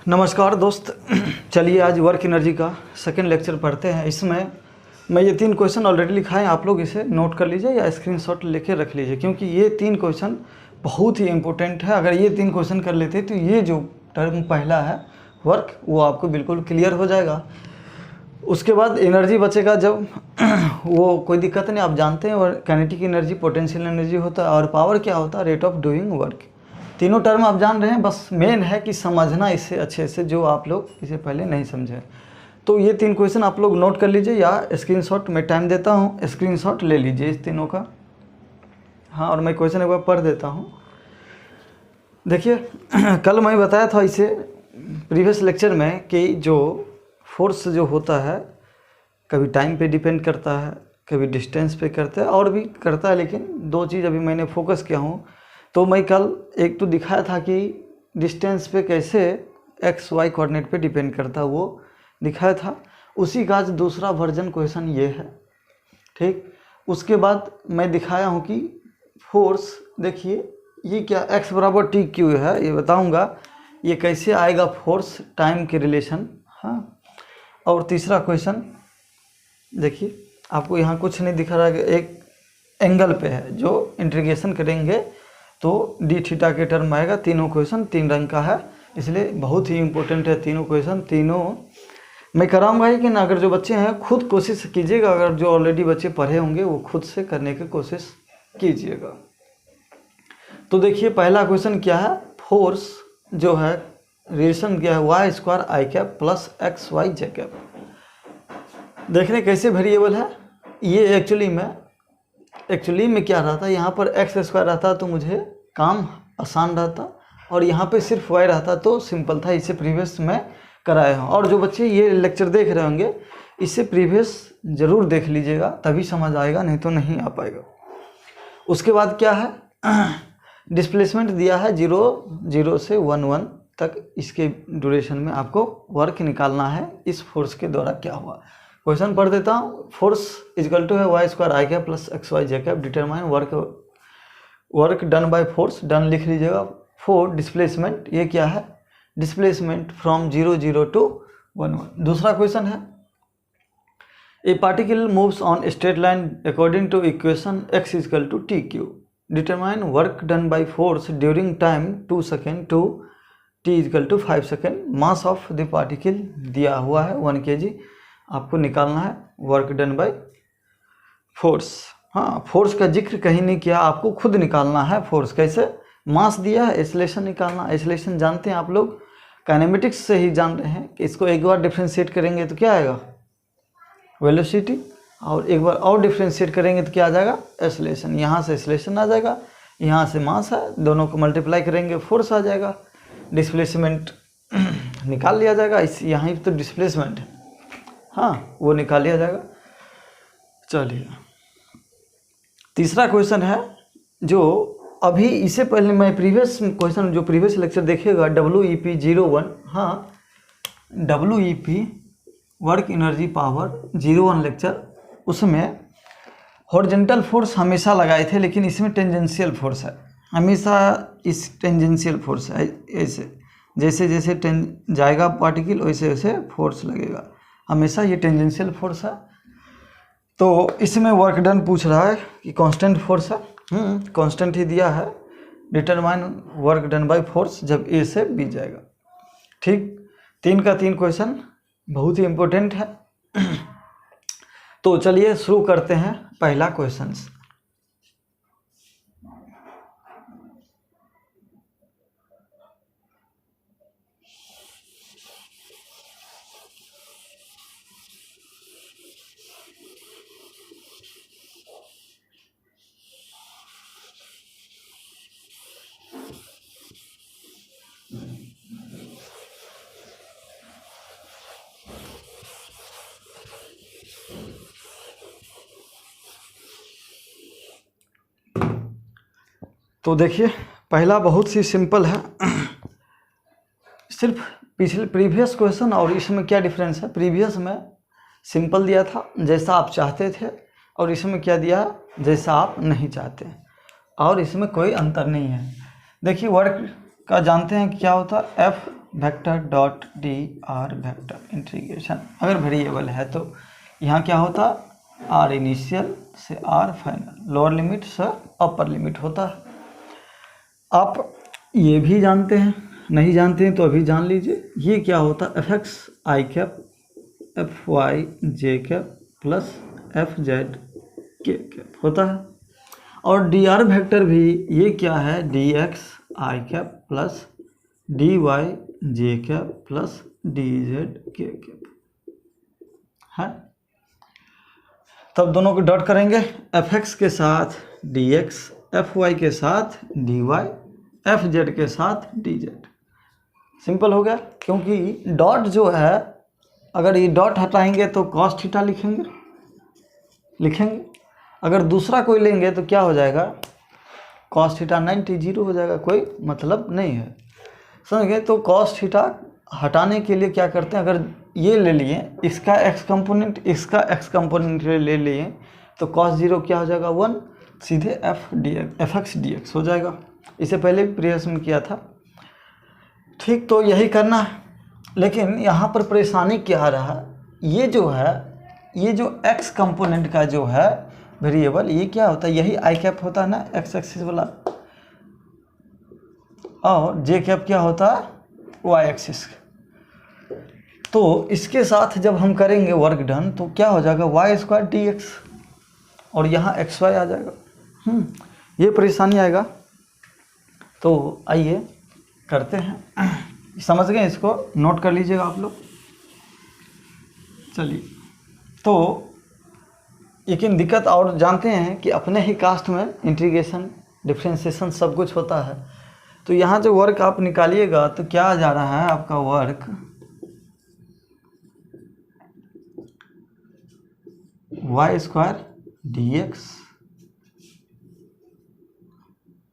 नमस्कार दोस्त। चलिए आज वर्क एनर्जी का सेकंड लेक्चर पढ़ते हैं। इसमें मैं ये 3 क्वेश्चन ऑलरेडी लिखा है, आप लोग इसे नोट कर लीजिए या स्क्रीनशॉट लेके रख लीजिए, क्योंकि ये 3 क्वेश्चन बहुत ही इम्पोर्टेंट है। अगर ये 3 क्वेश्चन कर लेते तो ये जो टर्म पहला है वर्क वो आपको बिल्कुल क्लियर हो जाएगा। उसके बाद एनर्जी बचेगा जब वो कोई दिक्कत नहीं, आप जानते हैं। और काइनेटिक एनर्जी, पोटेंशियल एनर्जी होता है, और पावर क्या होता है, रेट ऑफ डूइंग वर्क। तीनों टर्म आप जान रहे हैं, बस मेन है कि समझना इसे अच्छे से, जो आप लोग इसे पहले नहीं समझे। तो ये 3 क्वेश्चन आप लोग नोट कर लीजिए या स्क्रीनशॉट मैं टाइम देता हूँ, स्क्रीनशॉट ले लीजिए इस तीनों का। हाँ, और मैं क्वेश्चन एक बार पढ़ देता हूँ। देखिए कल मैं बताया था इसे प्रीवियस लेक्चर में कि जो फोर्स जो होता है कभी टाइम पे डिपेंड करता है, कभी डिस्टेंस पे करता है, और भी करता है, लेकिन 2 चीज़ अभी मैंने फोकस किया हूँ। तो मैं कल एक तो दिखाया था कि डिस्टेंस पे कैसे एक्स वाई कोऑर्डिनेट पे डिपेंड करता है, वो दिखाया था। उसी का आज दूसरा वर्जन क्वेश्चन ये है, ठीक। उसके बाद मैं दिखाया हूँ कि फोर्स, देखिए ये क्या एक्स बराबर टी क्यू है, ये बताऊँगा ये कैसे आएगा फोर्स टाइम के रिलेशन। हाँ, और तीसरा क्वेश्चन देखिए, आपको यहाँ कुछ नहीं दिखा रहा है, एक एंगल पे है, जो इंटीग्रेशन करेंगे तो डी थीटा के टर्म आएगा। तीनों क्वेश्चन 3 रंग का है, इसलिए बहुत ही इंपॉर्टेंट है तीनों क्वेश्चन। तीनों मैं कराऊंगा ही कि ना, अगर जो बच्चे हैं खुद कोशिश कीजिएगा, अगर जो ऑलरेडी बच्चे पढ़े होंगे वो खुद से करने की कोशिश कीजिएगा। तो देखिए पहला क्वेश्चन क्या है, फोर्स जो है रिलेशन क्या है, y square i cap plus x y J cap. देखने कैसे वेरिएबल है ये। एक्चुअली में क्या रहता है, यहाँ पर एक्स स्क्वायर रहता तो मुझे काम आसान रहता, और यहाँ पे सिर्फ वाई रहता तो सिंपल था। इसे प्रीवियस में कराया हूँ, और जो बच्चे ये लेक्चर देख रहे होंगे इसे प्रीवियस ज़रूर देख लीजिएगा, तभी समझ आएगा, नहीं तो नहीं आ पाएगा। उसके बाद क्या है, डिस्प्लेसमेंट दिया है 0 से 1 तक, इसके ड्यूरेशन में आपको वर्क निकालना है, इस फोर्स के द्वारा क्या हुआ। क्वेश्चन पढ़ देता हूँ। फोर्स इजकल टू है y square i cap plus x y J cap, determine work done by force, done लिख लीजिएगा। फॉर डिस्प्लेसमेंट, ये क्या है, डिस्प्लेसमेंट फ्रॉम 0 टू 1 दूसरा क्वेश्चन है, a particle moves on straight line according to equation x equal to t cube, determine work done by force during time 2 second to t equal to 5 second, mass of the particle दिया हुआ है 1 kg, आपको निकालना है work done by force. हाँ, force का जिक्र कहीं नहीं किया, आपको खुद निकालना है फोर्स। कैसे, मास दिया है, एक्सेलरेशन निकालना। एक्सेलरेशन जानते हैं आप लोग, काइनेमेटिक्स से ही जान रहे हैं कि इसको एक बार डिफ्रेंशिएट करेंगे तो क्या आएगा, वेलोसिटी, और एक बार और डिफ्रेंशिएट करेंगे तो क्या आ जाएगा, एक्सेलरेशन। यहाँ से एक्सेलरेशन आ जाएगा, यहाँ से मास है, दोनों को मल्टीप्लाई करेंगे फोर्स आ जाएगा, डिस्प्लेसमेंट निकाल लिया जाएगा। इस यहाँ तो डिस्प्लेसमेंट है, हाँ वो निकाल लिया जाएगा। चलिए तीसरा क्वेश्चन है, जो अभी इससे पहले मैं प्रीवियस क्वेश्चन, जो प्रीवियस लेक्चर देखिएगा, WEP 01, हाँ WEP work energy power 01 lecture, उसमें हॉरिजॉन्टल फोर्स हमेशा लगाए थे, लेकिन इसमें टेंजेंशियल फोर्स है, हमेशा इस टेंजेंशियल फोर्स है, ऐसे जैसे जैसे जाएगा पार्टिकल वैसे वैसे फोर्स लगेगा, हमेशा ये टेंजेंशियल फोर्स है। तो इसमें वर्क डन पूछ रहा है कि कांस्टेंट फोर्स है, कांस्टेंट ही दिया है, determine work done by force जब ए से बी जाएगा, ठीक। 3 का 3 क्वेश्चन बहुत ही इम्पोर्टेंट है। तो चलिए शुरू करते हैं पहला क्वेश्चन। तो देखिए पहला बहुत सी सिंपल है, सिर्फ पिछले प्रीवियस क्वेश्चन और इसमें क्या डिफरेंस है। प्रीवियस में सिंपल दिया था जैसा आप चाहते थे, और इसमें क्या दिया जैसा आप नहीं चाहते, और इसमें कोई अंतर नहीं है। देखिए वर्क का जानते हैं कि क्या होता है, F vector dot D R vector integration. अगर वेरिएबल है तो यहाँ क्या होता, आर इनिशियल से आर फाइनल, लोअर लिमिट से अपर लिमिट होता है। आप ये भी जानते हैं, नहीं जानते हैं तो अभी जान लीजिए। ये क्या होता है, एफ एक्स आई कैप एफ वाई जे कैप प्लस एफ जेड के कैप होता है। और डी आर वेक्टर भी ये क्या है, डी एक्स आई कैप प्लस डी वाई जे कैप प्लस डी जेड के कैप है। तब दोनों को डॉट करेंगे, एफ एक्स के साथ डी एक्स, एफ वाई के साथ डी वाई, एफ जेड के साथ डी जेड। सिंपल हो गया, क्योंकि डॉट जो है, अगर ये डॉट हटाएंगे तो कॉस थीटा लिखेंगे। अगर दूसरा कोई लेंगे तो क्या हो जाएगा, कॉस थीटा 90 जीरो हो जाएगा, कोई मतलब नहीं है, समझ गए। तो कॉस थीटा हटाने के लिए क्या करते हैं, अगर ये ले लिए इसका एक्स कंपोनेंट, इसका एक्स कंपोनेंट ले लिए तो कॉस जीरो क्या हो जाएगा 1, सीधे एफ एक्स डी एक्स हो जाएगा। इसे पहले भी प्रीवियस में किया था, ठीक। तो यही करना है, लेकिन यहाँ पर परेशानी क्या आ रहा है, ये जो है, ये जो एक्स कंपोनेंट का जो है वेरिएबल, ये क्या होता है, यही आई कैप होता है ना, एक्स एक्सिस वाला, और जे कैप क्या होता है, वाई एक्सिस। तो इसके साथ जब हम करेंगे वर्क डन तो क्या हो जाएगा, वाई स्क्वायर डी एक्स, और यहाँ एक्स वाई आ जाएगा। ये परेशानी आएगा। तो आइए करते हैं, समझ गए, इसको नोट कर लीजिएगा आप लोग। चलिए, तो लेकिन दिक्कत और जानते हैं कि अपने ही कास्ट में इंटीग्रेशन डिफरेंशिएशन सब कुछ होता है। तो यहाँ जो वर्क आप निकालिएगा तो क्या आ जा रहा है आपका work, y square d x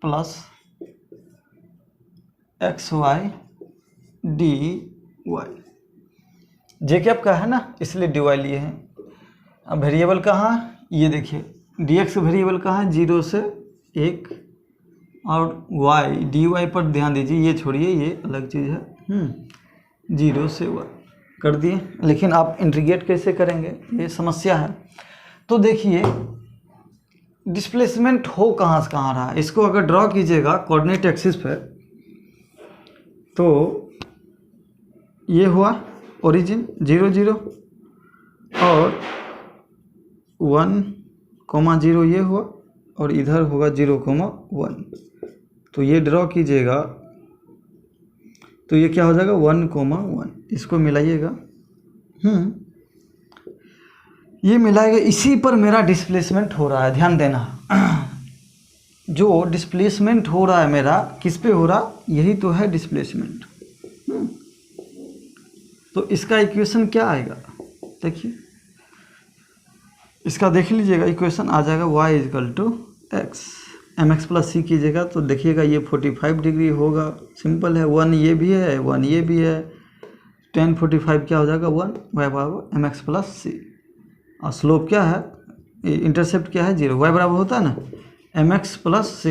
plus x y d y, जे कैप का है ना इसलिए डी वाई लिए हैं। अब वेरिएबल कहाँ, ये देखिए डी एक्स वेरिएबल कहाँ है, 0 से 1, और वाई डी वाई पर ध्यान दीजिए, ये छोड़िए, ये अलग चीज़ है। 0 से 1 कर दिए, लेकिन आप इंटीग्रेट कैसे करेंगे, ये समस्या है। तो देखिए डिस्प्लेसमेंट हो कहाँ से कहाँ रहा है, इसको अगर ड्रॉ कीजिएगा कोऑर्डिनेट एक्सिस पर, तो ये हुआ ओरिजिन 0 0 और 1 0 ये हुआ, और इधर होगा 0 1। तो ये ड्रॉ कीजिएगा तो ये क्या हो जाएगा 1 1, इसको मिलाइएगा। ये मिलाएगा, इसी पर मेरा डिस्प्लेसमेंट हो रहा है, ध्यान देना। जो डिस्प्लेसमेंट हो रहा है मेरा, किस पे हो रहा, यही तो है डिस्प्लेसमेंट। तो इसका इक्वेशन क्या आएगा, देखिए इसका देख लीजिएगा, इक्वेशन आ जाएगा y equal to x, m x plus c कीजिएगा तो देखिएगा ये 45 डिग्री होगा। सिंपल है, 1 ये भी है, 1 ये भी है, 10 45 क्या हो जाएगा 1 y बराबर एम एक्स प्लस सी। और स्लोप क्या है, इंटरसेप्ट क्या है 0, y बराबर होता है ना एम एक्स प्लस सी,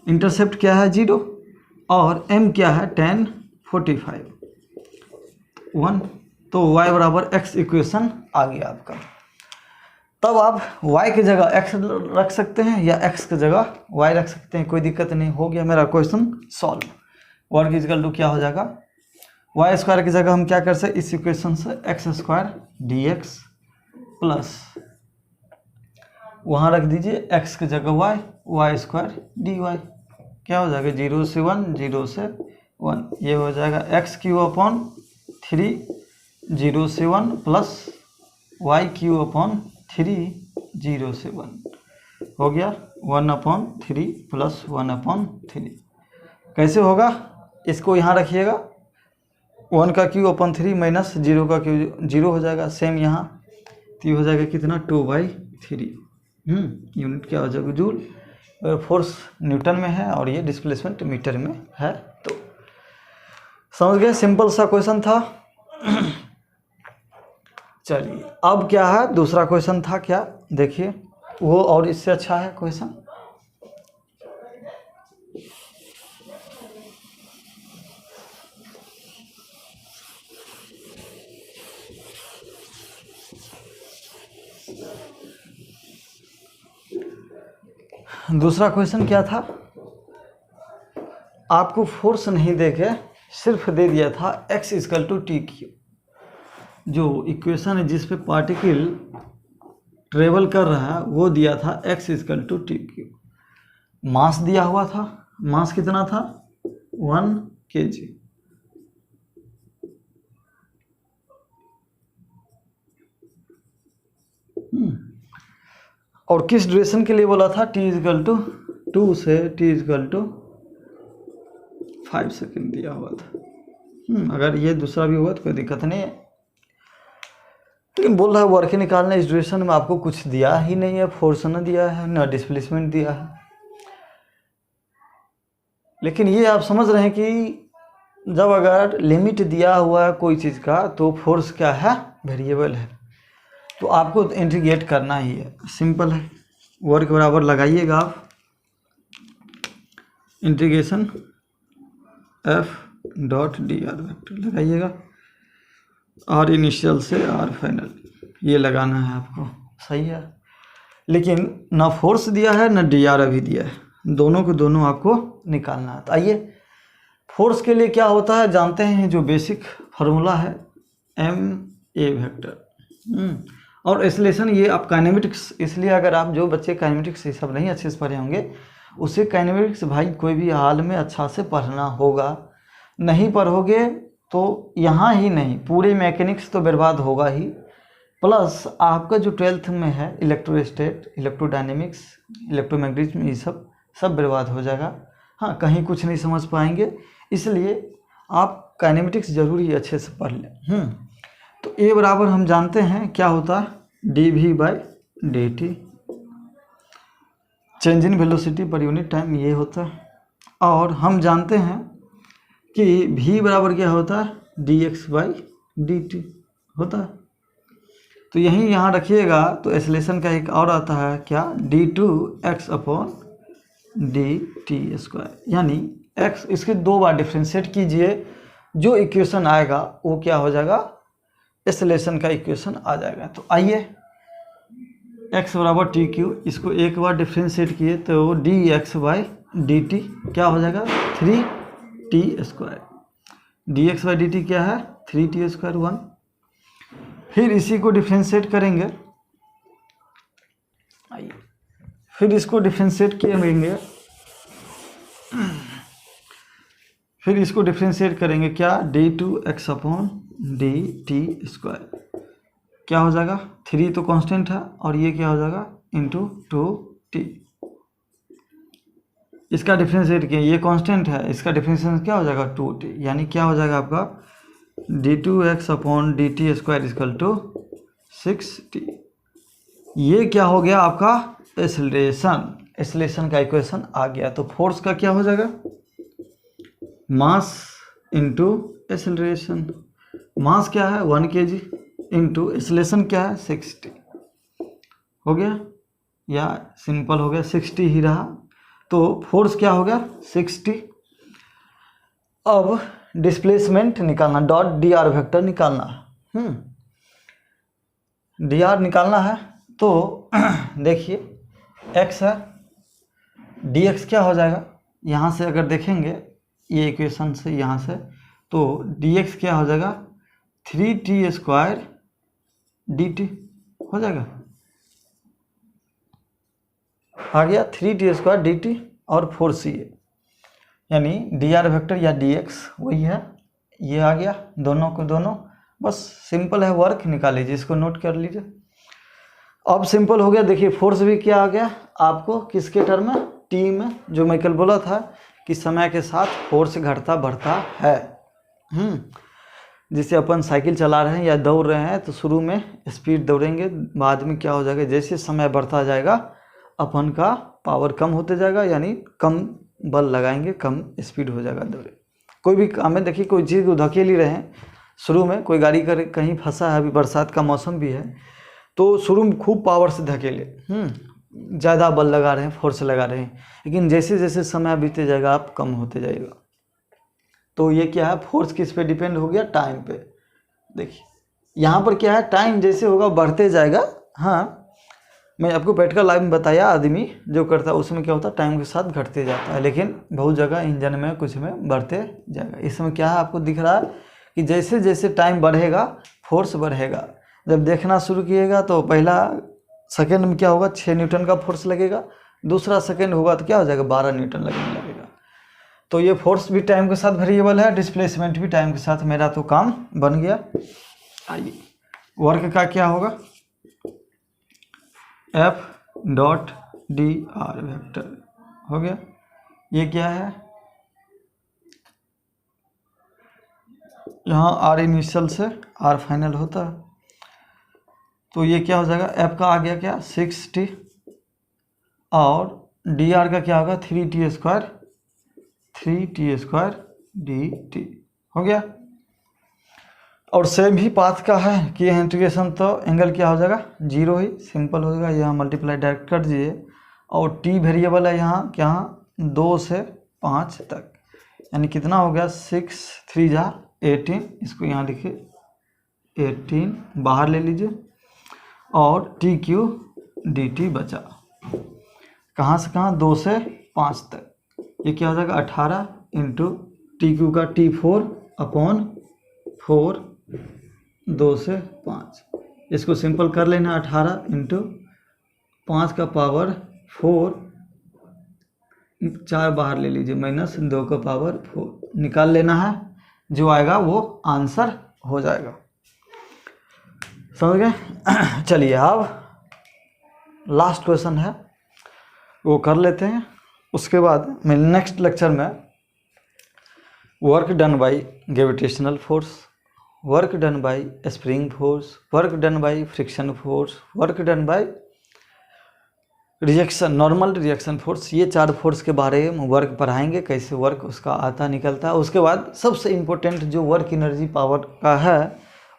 इंटरसेप्ट क्या है 0, और m क्या है 10 45 1। तो y बराबर x इक्वेशन आ गया आपका। तब आप y की जगह x रख सकते हैं या x की जगह y रख सकते हैं, कोई दिक्कत नहीं। हो गया मेरा question solve. Work equal to क्या हो जाएगा, y स्क्वायर की जगह हम क्या कर सकते, इस इक्वेशन से x square d x plus वहाँ रख दीजिए x की जगह y स्क्वायर डी वाई, क्या हो जाएगा 0 से 1 0 से 1, ये हो जाएगा एक्स क्यू अपॉन 3 0 से 1 प्लस वाई क्यू अपॉन 3 0 से 1, हो गया 1/3 प्लस 1/3। कैसे होगा, इसको यहाँ रखिएगा, 1 का क्यू अपॉन 3 माइनस 0 का क्यू 0 हो जाएगा, सेम यहाँ। तो ये हो जाएगा कितना 2/3। यूनिट क्या हो जाएगा जूल, और फोर्स न्यूटन में है और ये डिस्प्लेसमेंट मीटर में है। तो समझ गए, सिंपल सा क्वेश्चन था। चलिए अब क्या है, दूसरा क्वेश्चन था क्या, देखिए वो और इससे अच्छा है क्वेश्चन। दूसरा क्वेश्चन क्या था, आपको फोर्स नहीं देके सिर्फ दे दिया था x equal to t cube, जो इक्वेशन है जिस पे पार्टिकल ट्रेवल कर रहा है वो दिया था x equal to t q. Mass दिया हुआ था, मास कितना था 1 kg। और किस ड्यूरेशन के लिए बोला था, t इक्वल टू 2 से t इक्वल टू 5 सेकेंड दिया हुआ था। अगर ये दूसरा भी हुआ तो कोई दिक्कत नहीं है, लेकिन बोल रहा है वर्क निकालना इस ड्यूरेशन में आपको कुछ दिया ही नहीं है, फोर्स न दिया है ना डिस्प्लेसमेंट दिया है। लेकिन ये आप समझ रहे हैं कि जब अगर लिमिट दिया हुआ है कोई चीज़ का तो फोर्स क्या है, वेरिएबल है, तो आपको इंटीग्रेट करना ही है, सिंपल है। वर्क बराबर लगाइएगा आप, integration f dot D R vector लगाइएगा, आर इनिशियल से आर फाइनल, ये लगाना है आपको, सही है। लेकिन ना फोर्स दिया है ना डी आर अभी दिया है, दोनों को दोनों आपको निकालना है। तो आइए, फोर्स के लिए क्या होता है जानते हैं, जो बेसिक फार्मूला है एम ए वेक्टर। और एक्सेलरेशन ये आप काइनेमेटिक्स, इसलिए अगर आप जो बच्चे काइनेमेटिक्स ये सब नहीं अच्छे से पढ़े होंगे उसे काइनेमेटिक्स भाई कोई भी हाल में अच्छा से पढ़ना होगा, नहीं पढ़ोगे तो यहाँ ही नहीं पूरे मैकेनिक्स तो बर्बाद होगा ही, प्लस आपका जो 12th में है इलेक्ट्रोस्टैट, इलेक्ट्रोडायनेमिक्स, इलेक्ट्रोमैग्नेटिज्म, ये सब बर्बाद हो जाएगा। हाँ, कहीं कुछ नहीं समझ पाएंगे, इसलिए आप काइनेमेटिक्स जरूरी अच्छे से पढ़ लें। तो ए बराबर हम जानते हैं क्या होता है, d v by d t, change in velocity per unit time, ये होता है। और हम जानते हैं कि v बराबर क्या होता है, D x by d T होता है। तो यहीं यहाँ रखिएगा तो एक्सेलरेशन का एक और आता है क्या, d two x upon d t square, यानी x इसके 2 बार डिफ्रेंशिएट कीजिए, जो इक्वेशन आएगा वो क्या हो जाएगा, एक्सेलरेशन का इक्वेशन आ जाएगा। तो आइए, x बराबर टी क्यू, इसको एक बार डिफ्रेंशिएट किए तो D x by d T क्या हो जाएगा, 3t square, d x by d T क्या है 3t स्क्वायर 1। फिर इसी को डिफ्रेंशिएट करेंगे, आइए फिर इसको डिफ्रेंशिएट करेंगे, फिर इसको डिफ्रेंशिएट करेंगे क्या, d two x upon d t square क्या हो जाएगा, 3 तो कांस्टेंट है और ये क्या हो जाएगा इंटू 2t। इसका डिफ्रेंशिएट किया, ये कांस्टेंट है, इसका डिफ्रेंशिएशन क्या हो जाएगा 2t, यानी क्या हो जाएगा आपका d two x upon d t square equal to 6t। ये क्या हो गया आपका एक्सेलरेशन, एक्सेलरेशन का इक्वेशन आ गया। तो फोर्स का क्या हो जाएगा, मास इंटू एक्सेलरेशन, मास क्या है 1 kg इंटू एक्सेलरेशन क्या है 60, हो गया या सिंपल हो गया 60 ही रहा। तो फोर्स क्या हो गया 60। अब डिस्प्लेसमेंट निकालना, डॉट डी आर वेक्टर निकालना है, डी आर निकालना है। तो देखिए x है, डी एक्स क्या हो जाएगा, यहाँ से अगर देखेंगे ये इक्वेशन से यहाँ से, तो डी एक्स क्या हो जाएगा 3t स्क्वायर डी टी हो जाएगा, आ गया 3t स्क्वायर डी टी और 4c, यानी डी आर वेक्टर या डी एक्स वही है, ये आ गया दोनों को दोनों। बस सिंपल है, वर्क निकाल लीजिए, इसको नोट कर लीजिए। अब सिंपल हो गया, देखिए फोर्स भी क्या आ गया आपको किसके टर्म में, टी में, जो मैं कल बोला था कि समय के साथ फोर्स घटता बढ़ता है। जिसे अपन साइकिल चला रहे हैं या दौड़ रहे हैं तो शुरू में स्पीड दौड़ेंगे, बाद में क्या हो जाएगा जैसे समय बढ़ता जाएगा अपन का पावर कम होते जाएगा, यानी कम बल लगाएंगे कम स्पीड हो जाएगा दौड़े। कोई भी काम में देखिए कोई चीज़ को धकेल ही रहे हैं, शुरू में कोई गाड़ी कर कहीं फंसा है, अभी बरसात का मौसम भी है, तो शुरू में खूब पावर से धकेले, ज़्यादा बल लगा रहे हैं, फोर्स लगा रहे हैं, लेकिन जैसे जैसे समय बीते जाएगा आप कम होते जाएगा। तो ये क्या है, फोर्स किस पे डिपेंड हो गया, टाइम पे। देखिए यहाँ पर क्या है, टाइम जैसे होगा बढ़ते जाएगा, हाँ मैं आपको प्रैक्टिकल लाइफ में बताया, आदमी जो करता है उसमें क्या होता है, टाइम के साथ घटते जाता है, लेकिन बहुत जगह इंजन में कुछ में बढ़ते जाएगा। इसमें क्या है, आपको दिख रहा है कि जैसे जैसे टाइम बढ़ेगा फोर्स बढ़ेगा। जब देखना शुरू किएगा तो पहला सेकेंड में क्या होगा, 6 न्यूटन का फोर्स लगेगा, दूसरा सेकेंड होगा तो क्या हो जाएगा, 12 न्यूटन लगने लगेगा। तो ये फोर्स भी टाइम के साथ वेरिएबल है, डिस्प्लेसमेंट भी टाइम के साथ। मेरा तो काम बन गया। आइए वर्क का क्या होगा, F dot D R vector हो गया। ये क्या है, यहाँ R इनिशियल से R फाइनल होता है, तो ये क्या हो जाएगा, F का आ गया क्या 6t और dr का क्या होगा 3t स्क्वायर dt हो गया। और सेम ही पाथ का है कि इंटीग्रेशन, तो एंगल क्या हो जाएगा 0 ही, सिंपल हो जाएगा। यहाँ मल्टीप्लाई डायरेक्ट कर दीजिए और t वेरिएबल है यहाँ क्या, 2 से 5 तक, यानी कितना हो गया 6 3 जा 18, इसको यहाँ लिखिए 18 बाहर ले लीजिए और टी क्यू डी टी बचा, कहाँ से कहाँ 2 से 5 तक। ये क्या हो जाएगा 18 इंटू टी क्यू का T4 अपॉन 4 2 से 5, इसको सिंपल कर लेना 18 इंटू 5 का पावर 4, 4 बाहर ले लीजिए माइनस 2 का पावर 4 निकाल लेना है, जो आएगा वो आंसर हो जाएगा। समझ गए। चलिए अब लास्ट क्वेश्चन है वो कर लेते हैं, उसके बाद मैं नेक्स्ट लेक्चर में work done by gravitational force, work done bye spring force, work done by friction force, work done by reaction normal reaction force, ये 4 फोर्स के बारे में वर्क पढ़ाएंगे, कैसे वर्क उसका आता निकलता है। उसके बाद सबसे इम्पोर्टेंट जो वर्क एनर्जी पावर का है,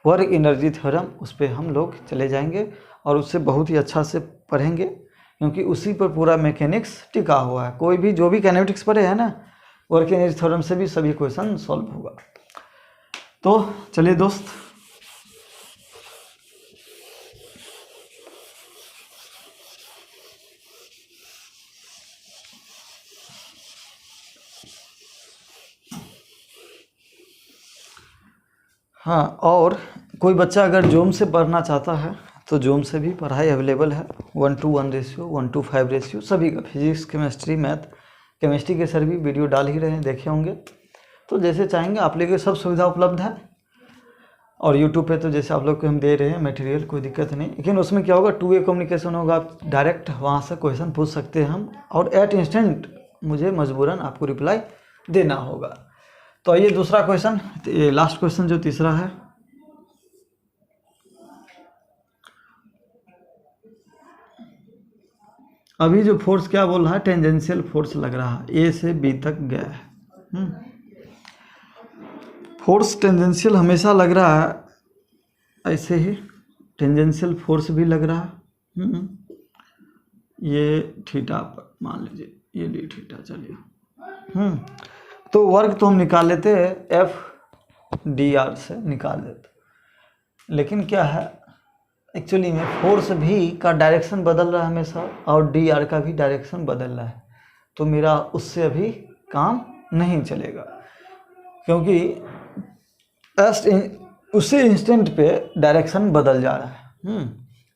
वर्क एनर्जी थ्योरम, उस पर हम लोग चले जाएंगे और उससे बहुत ही अच्छा से पढ़ेंगे, क्योंकि उसी पर पूरा मैकेनिक्स टिका हुआ है। कोई भी जो भी काइनेटिक्स पढ़े हैं ना, वर्क एनर्जी थ्योरम से भी सभी क्वेश्चन सॉल्व होगा। तो चलिए दोस्त, हाँ, और कोई बच्चा अगर जूम से पढ़ना चाहता है तो जूम से भी पढ़ाई अवेलेबल है, 1:1 रेशियो, 1:5 रेशियो, सभी का फिजिक्स केमिस्ट्री मैथ। केमिस्ट्री के सर भी वीडियो डाल ही रहे हैं, देखे होंगे। तो जैसे चाहेंगे आप लोग सब सुविधा उपलब्ध है, और यूट्यूब पे तो जैसे आप लोग को हम दे रहे हैं मटेरियल, कोई दिक्कत नहीं। लेकिन उसमें क्या होगा, 2 वे कम्युनिकेशन होगा, आप डायरेक्ट वहाँ से क्वेश्चन पूछ सकते हैं हम, और एट इंस्टेंट मुझे मजबूरन आपको रिप्लाई देना होगा। तो आइए दूसरा क्वेश्चन, ये लास्ट क्वेश्चन जो तीसरा है, अभी जो फोर्स क्या बोल रहा है, टेंजेंशियल फोर्स लग रहा है, ए से बी तक गया है। फोर्स टेंजेंशियल हमेशा लग रहा है, ऐसे ही टेंजेंशियल फोर्स भी लग रहा है। ये थीटा पर मान लीजिए, ये डी थीटा, चलिए। तो वर्क तो हम निकाल लेते हैं एफ डी आर से निकाल देते, लेकिन क्या है एक्चुअली में फोर्स भी का डायरेक्शन बदल रहा है हमेशा, और डी आर का भी डायरेक्शन बदल रहा है, तो मेरा उससे अभी काम नहीं चलेगा, क्योंकि उसी इंस्टेंट पे डायरेक्शन बदल जा रहा है।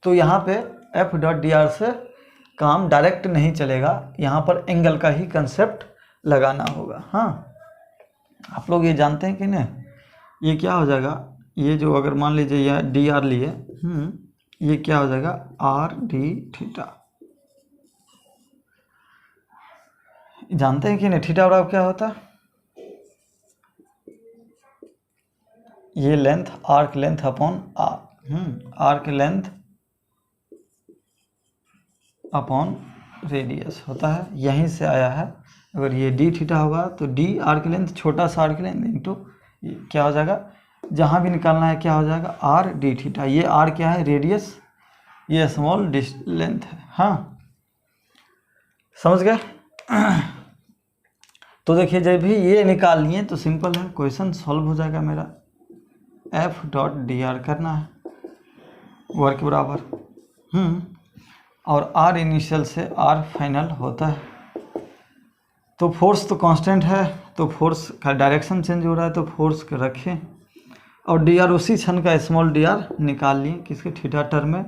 तो यहाँ पे एफ डॉट डी आर से काम डायरेक्ट नहीं चलेगा, यहाँ पर एंगल का ही कंसेप्ट लगाना होगा। हाँ, आप लोग ये जानते हैं कि नहीं, ये क्या हो जाएगा, ये जो अगर मान लीजिए यह डी आर लिए, ये क्या हो जाएगा आर डी थीटा, जानते हैं कि नहीं थीटा बराबर क्या होता है, ये length arc length upon r, arc length upon radius होता है, यहीं से आया है। अगर ये डी थीटा होगा तो डी आर्क लेंथ, छोटा सा आर्क लेंथ इंटू क्या हो जाएगा, जहाँ भी निकालना है क्या हो जाएगा आर डी थीटा। ये आर क्या है रेडियस, ये स्मॉल लेंथ है। हाँ, समझ गए। तो देखिए जब भी ये निकाल लिए तो सिंपल है, क्वेश्चन सॉल्व हो जाएगा मेरा। एफ डॉट डी आर करना है, वर्क बराबर और आर इनिशियल से आर फाइनल होता है। तो फोर्स तो कांस्टेंट है, तो फोर्स का डायरेक्शन चेंज हो रहा है, तो फोर्स रखें और डी आर उसी क्षण का स्मॉल डी आर निकाल लिए किसके थीटा टर्म में,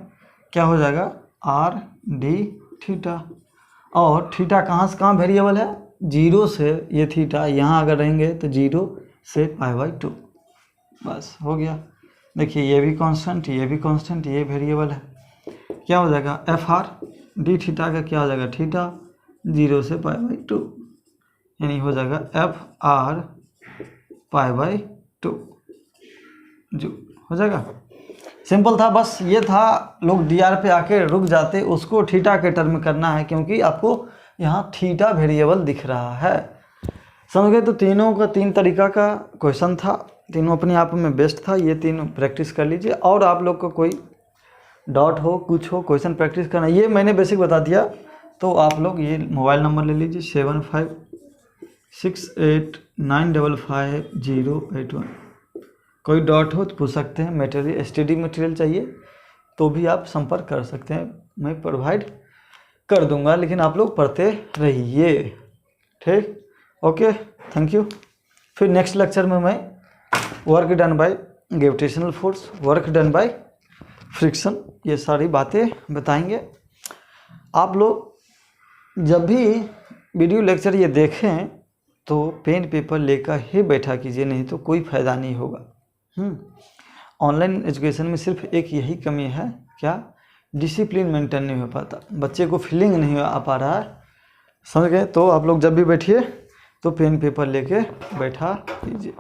क्या हो जाएगा आर डी थीटा। और थीटा कहाँ से कहाँ वेरिएबल है, 0 से ये थीटा यहाँ अगर रहेंगे तो 0 से π/2, बस हो गया। देखिए ये भी कांस्टेंट, ये भी कांस्टेंट, ये वेरिएबल है, क्या हो जाएगा एफ आर डी थीटा का क्या हो जाएगा थीटा 0 से π/2, यानी हो जाएगा एफ आर π/2 जो हो जाएगा। सिंपल था, बस ये था। लोग डी आर पे आके रुक जाते, उसको थीटा के टर्म में करना है क्योंकि आपको यहाँ थीटा वेरिएबल दिख रहा है। समझ गए। तो तीनों का 3 तरीका का क्वेश्चन था, तीनों अपने आप में बेस्ट था। ये तीनों प्रैक्टिस कर लीजिए और आप लोग को कोई डाउट हो कुछ हो क्वेश्चन प्रैक्टिस करना, ये मैंने बेसिक बता दिया। तो आप लोग ये मोबाइल नंबर ले लीजिए 7568955081। कोई डाउट हो तो पूछ सकते हैं। मटेरियल स्टडी मटेरियल चाहिए तो भी आप संपर्क कर सकते हैं, मैं प्रोवाइड कर दूंगा, लेकिन आप लोग पढ़ते रहिए। ठीक, ओके, थैंक यू। फिर नेक्स्ट लेक्चर में मैं work done by gravitational force, work done by friction, ये सारी बातें बताएंगे। आप लोग जब भी वीडियो लेक्चर ये देखें तो पेन पेपर लेकर ही बैठा कीजिए, नहीं तो कोई फ़ायदा नहीं होगा। ऑनलाइन एजुकेशन में सिर्फ एक यही कमी है, क्या, डिसिप्लिन मेंटेन नहीं हो पाता, बच्चे को फीलिंग नहीं आ पा रहा है। समझ गए। तो आप लोग जब भी बैठिए तो पेन पेपर लेके बैठा कीजिए।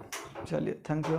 चलिए, थैंक यू।